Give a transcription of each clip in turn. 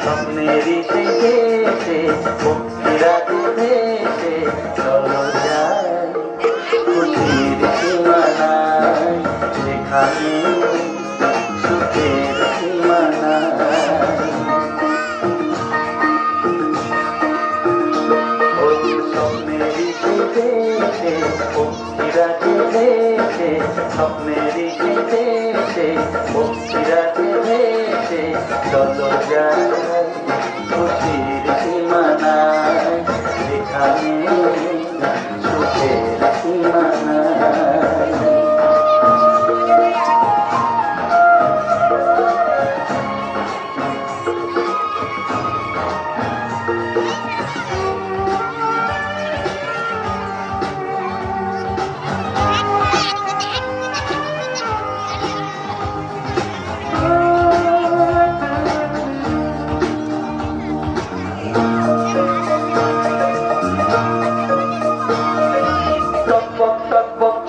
স্বপ্নেরই সেই দেশে ভক্তিরাতে ভেসে চলো যাই খুশির সীমানায় যেখানে সুখের সীমানায় স্বপ্নেরই সেই দেশে ভক্তিরাতে ভেসে স্বপ্নেরই সেই দেশে ভক্তিরাতে ভেসে চলো যাই খুশির সীমানায় যেখানে সুখের সীমানায়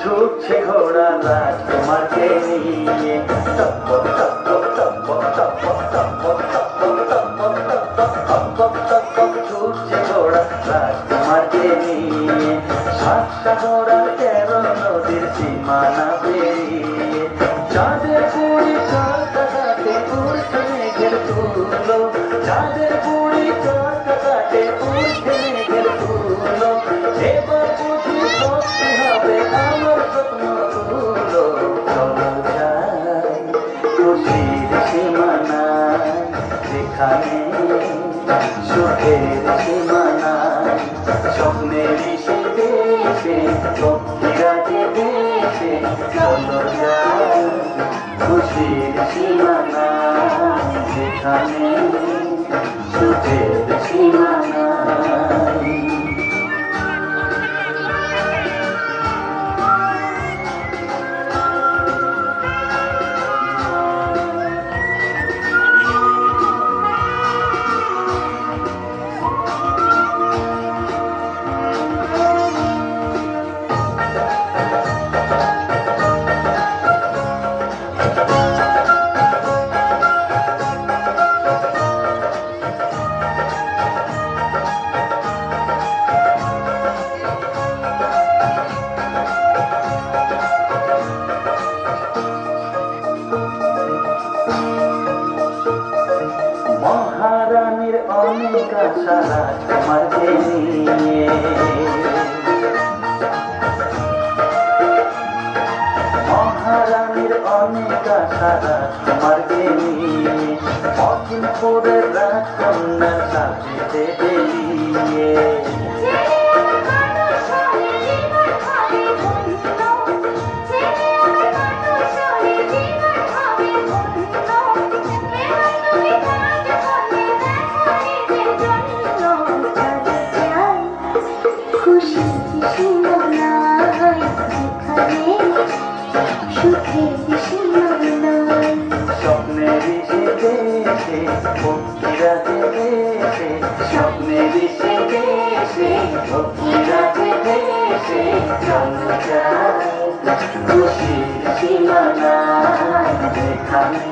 ছুটছে ঘোড়া রাজকুমারকে নিয়ে টপক টপক টপক টপক টপক টপক টপক টপক টপক ছুটছে ঘোড়া রাজকুমারকে নিয়ে সাত সাগরা 13 নদীর সীমানা পেরিয়ে চাঁদের বুড়ি চরকা কাটে উড়ছে মেঘের তুলো চাঁদের বুড়ি চরকা কাটে উড়ছে মেঘের তুলো এবার বুঝি সত্যি হবে আমার স্বপ্ন তুলো চলো যাই খুশির সীমানায় যেখানে সুখের সীমানায় স্বপ্নেরই সে দেশে ভক্তিরাতে দেশে চলো যাই খুশির সীমানায় যেখানে সুখের সীমানায় মহারানীর অনেক আশা রাজকুমারকে নিয়ে মহারানীর অনেক আশা রাজকুমারকে নিয়ে অচিনপুরের রাজকন্যার সাথে বেরিয়ে স্বপ্নেরই সে দেশে ভক্তিরাতে ভেসে স্বপ্নেরই সে দেশে ভক্তিরাতে ভেসে চলো যাই খুশির সীমানায় যেখানে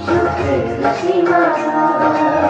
সুখের সীমানায়